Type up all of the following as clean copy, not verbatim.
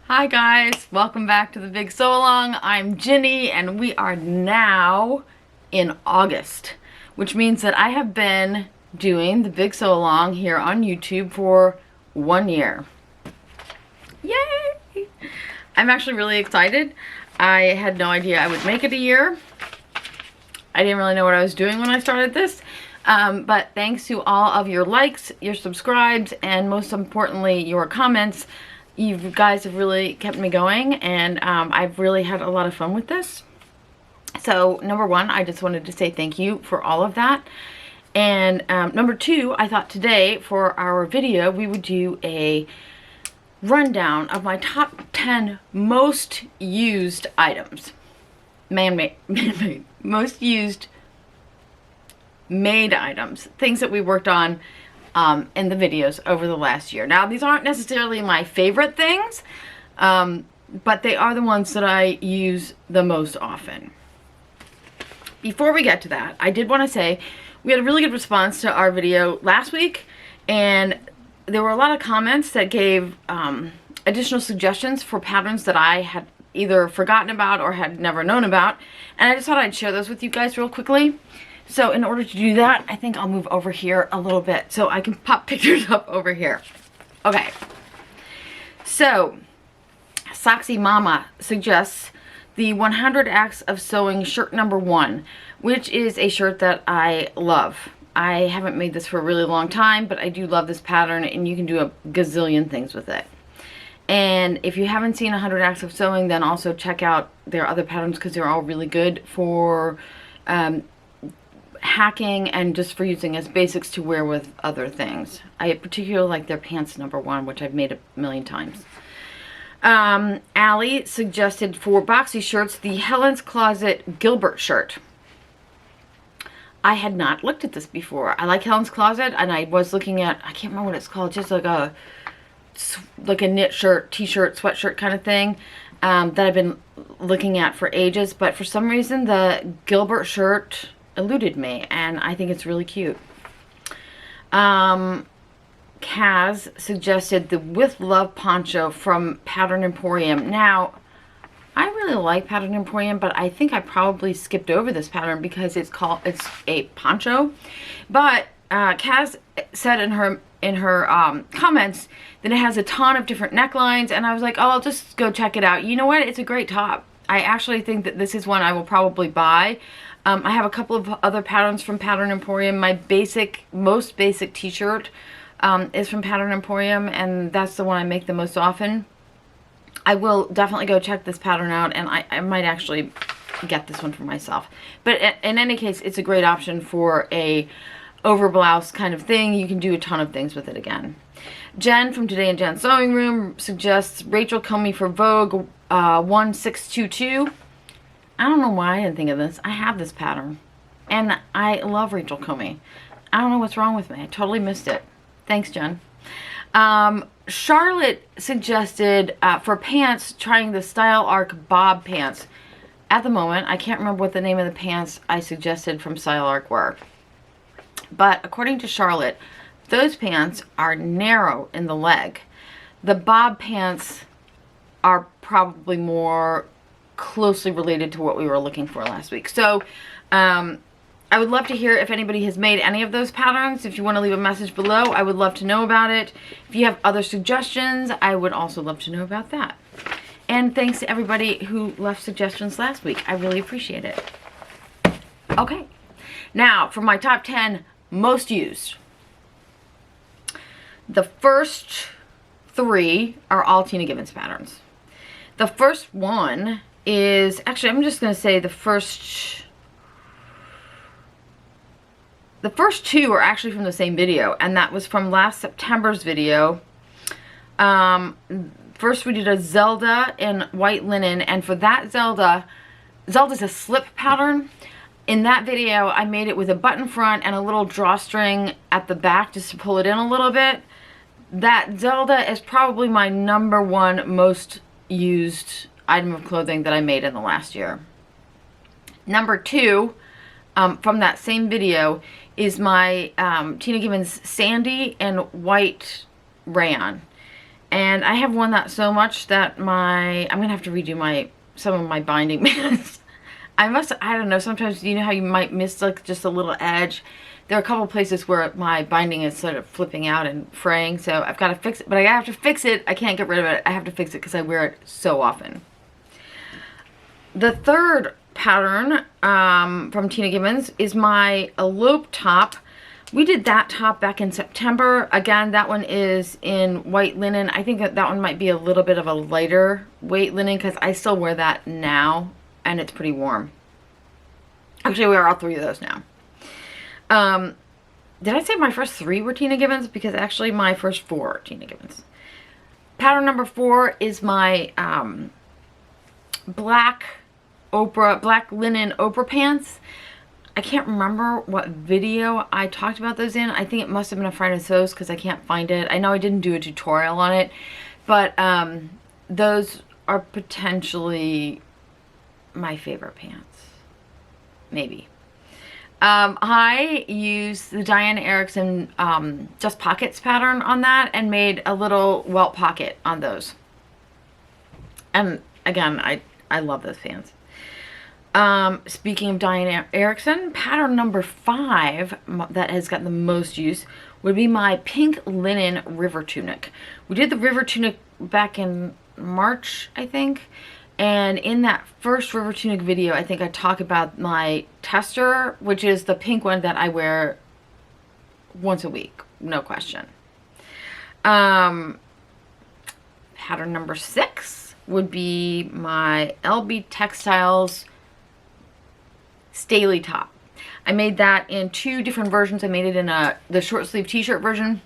Hi guys, welcome back to the Big Sew Along. I'm Ginny and we are now in August, which means that I have been doing the Big Sew Along here on YouTube for 1 year. Yay! I'm actually really excited. I had no idea I would make it a year. I didn't really know what I was doing when I started this. But thanks to all of your likes, your subscribes, and most importantly, your comments, you guys have really kept me going, and I've really had a lot of fun with this. So number one, I just wanted to say thank you for all of that. And number two, I thought today for our video, we would do a rundown of my top 10 most used items. Man-made, most used made items, things that we worked on in the videos over the last year. Now, these aren't necessarily my favorite things, but they are the ones that I use the most often. Before we get to that, I did want to say we had a really good response to our video last week, and there were a lot of comments that gave additional suggestions for patterns that I had either forgotten about or had never known about, and I just thought I'd share those with you guys real quickly. So in order to do that, I think I'll move over here a little bit so I can pop pictures up over here. Okay, so Soxy Mama suggests the 100 Acts of Sewing shirt number 1, which is a shirt that I love. I haven't made this for a really long time, but I do love this pattern, and you can do a gazillion things with it. And if you haven't seen 100 Acts of Sewing, then also check out their other patterns because they're all really good for hacking and just for using as basics to wear with other things. I particularly like their pants number 1, which I've made a million times. Allie suggested for boxy shirts the Helen's Closet Gilbert shirt. I had not looked at this before. I like Helen's Closet, and I was looking at, I can't remember what it's called, just like a knit shirt, t-shirt, sweatshirt kind of thing that I've been looking at for ages, but for some reason the Gilbert shirt eluded me, and I think it's really cute. Kaz suggested the With Love poncho from Pattern Emporium. Now, I really like Pattern Emporium, but I think I probably skipped over this pattern because it's a poncho. But Kaz said in her comments that it has a ton of different necklines, and I was like, oh, I'll just go check it out. You know what? It's a great top. I actually think that this is one I will probably buy. I have a couple of other patterns from Pattern Emporium. My most basic t-shirt is from Pattern Emporium, and that's the one I make the most often. I will definitely go check this pattern out, and I might actually get this one for myself. But in any case, it's a great option for a over blouse kind of thing. You can do a ton of things with it again. Jen from Today in Jen's Sewing Room suggests Rachel Comey for Vogue 1622. I don't know why I didn't think of this. I have this pattern, and I love Rachel Comey. I don't know what's wrong with me. I totally missed it. Thanks, Jen. Charlotte suggested for pants, trying the Style Arc Bob pants. At the moment, I can't remember what the name of the pants I suggested from Style Arc were. But according to Charlotte, those pants are narrow in the leg. The Bob pants are probably more closely related to what we were looking for last week. So I would love to hear if anybody has made any of those patterns. If you want to leave a message below, I would love to know about it. If you have other suggestions, I would also love to know about that. And thanks to everybody who left suggestions last week. I really appreciate it. Okay, now for my top 10 most used. The first 3 are all Tina Gibbons patterns. The first one is, actually, I'm just going to say the first 2 are actually from the same video, and that was from last September's video. First we did a Zelda in white linen, and for that Zelda's a slip pattern. In that video, I made it with a button front and a little drawstring at the back just to pull it in a little bit. That Zelda is probably my number 1 most used item of clothing that I made in the last year. Number 2 from that same video is my Tina Gibbons Sandy and white rayon. And I have worn that so much that I'm gonna have to redo some of my binding bands. I don't know, sometimes you know how you might miss like just a little edge. There are a couple places where my binding is sort of flipping out and fraying, so I've got to fix it. But I have to fix it. I can't get rid of it. I have to fix it because I wear it so often. The third pattern from Tina Gibbons is my Elope top. We did that top back in September. Again, that one is in white linen. I think that one might be a little bit of a lighter weight linen because I still wear that now and it's pretty warm. Actually, I wear all three of those now. Did I say my first three were Tina Gibbons? Because actually my first four are Tina Gibbons. Pattern number 4 is my black linen Oprah pants. I can't remember what video I talked about those in. I think it must have been a Friday Sews because I can't find it. I know I didn't do a tutorial on it, but those are potentially my favorite pants. Maybe. I used the Diane Erickson Just Pockets pattern on that and made a little welt pocket on those. And again, I love those pants. Speaking of Diane Erickson, pattern number 5 that has gotten the most use would be my pink linen river tunic. We did the river tunic back in March, I think. And in that first river tunic video, I think I talk about my tester, which is the pink one that I wear once a week, no question. Pattern number 6 would be my LB Textiles Staley top. I made that in 2 different versions. I made it in the short sleeve t-shirt version.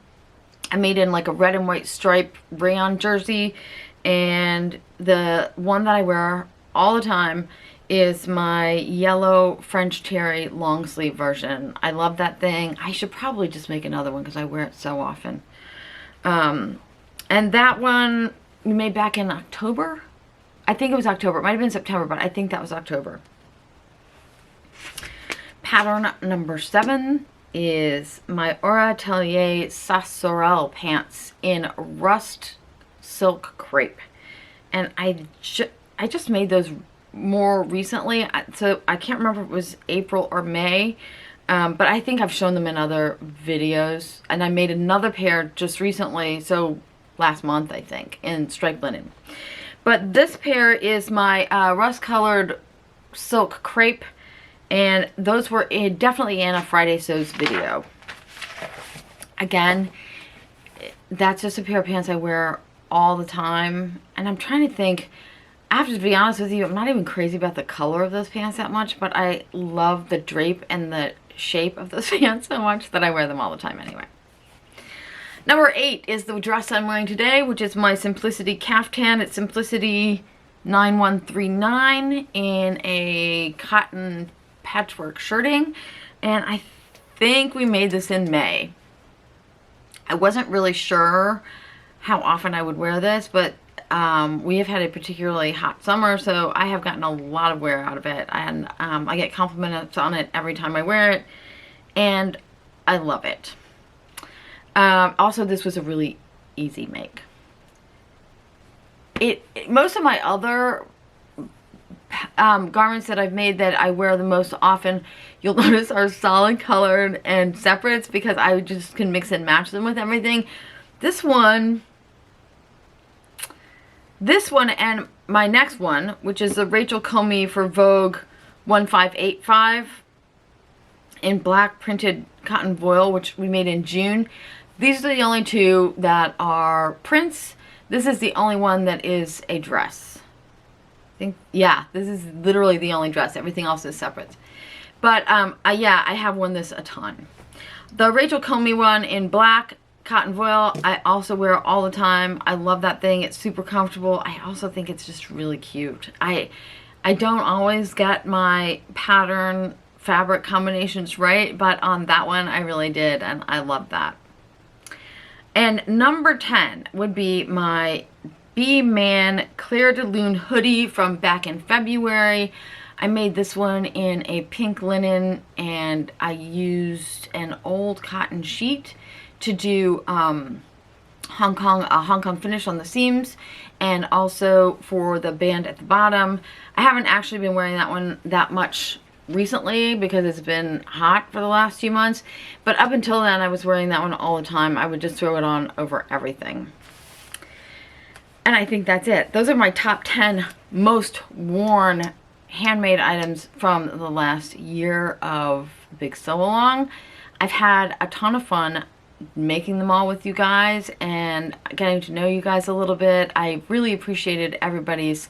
I made it in like a red and white stripe rayon jersey. And the one that I wear all the time is my yellow French terry long sleeve version. I love that thing. I should probably just make another one because I wear it so often. And that one we made back in October. I think it was October. It might have been September, but I think that was October. Pattern number 7 is my Aura Atelier Sassorel pants in rust silk crepe, and I just made those more recently, so I can't remember if it was April or May, but I think I've shown them in other videos. And I made another pair just recently, so last month I think, in striped linen. But this pair is my rust colored silk crepe, and those were definitely in a Friday Sews video. Again, that's just a pair of pants I wear all the time, and I'm trying to think. I have to be honest with you, I'm not even crazy about the color of those pants that much, but I love the drape and the shape of those pants so much that I wear them all the time anyway. Number 8 is the dress I'm wearing today, which is my Simplicity caftan. It's Simplicity 9139 in a cotton patchwork shirting, and I think we made this in May. I wasn't really sure how often I would wear this, but we have had a particularly hot summer, so I have gotten a lot of wear out of it, and I get compliments on it every time I wear it, and I love it. Also, this was a really easy make. Most of my other garments that I've made that I wear the most often, you'll notice, are solid colored and separates because I just can mix and match them with everything. This one and my next one, which is the Rachel Comey for Vogue 1585 in black printed cotton voile, which we made in June. These are the only 2 that are prints. This is the only one that is a dress. Yeah, this is literally the only dress. Everything else is separate. But yeah, I have worn this a ton. The Rachel Comey one in black cotton voile, I also wear all the time. I love that thing. It's super comfortable. I also think it's just really cute. I don't always get my pattern fabric combinations right, but on that one I really did, and I love that. And number 10 would be my B-Man Clair de Lune hoodie from back in February. I made this one in a pink linen, and I used an old cotton sheet to do Hong Kong finish on the seams, and also for the band at the bottom. I haven't actually been wearing that one that much recently because it's been hot for the last few months, but up until then I was wearing that one all the time. I would just throw it on over everything. And I think that's it. Those are my top 10 most worn handmade items from the last year of Big Sew Along. I've had a ton of fun making them all with you guys and getting to know you guys a little bit. I really appreciated everybody's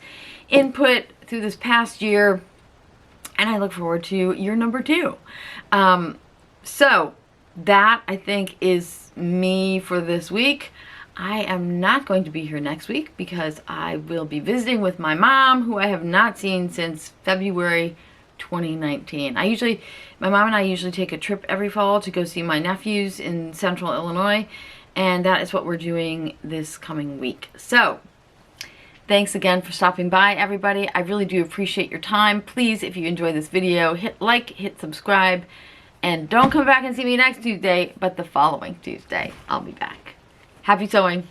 input through this past year, and I look forward to year number 2. So that, I think, is me for this week. I am not going to be here next week because I will be visiting with my mom, who I have not seen since February 2019. My mom and I usually take a trip every fall to go see my nephews in central Illinois, and that is what we're doing this coming week. So thanks again for stopping by, everybody. I really do appreciate your time. Please, if you enjoyed this video, hit like, hit subscribe, and don't come back and see me next Tuesday, but the following Tuesday. I'll be back. Happy sewing.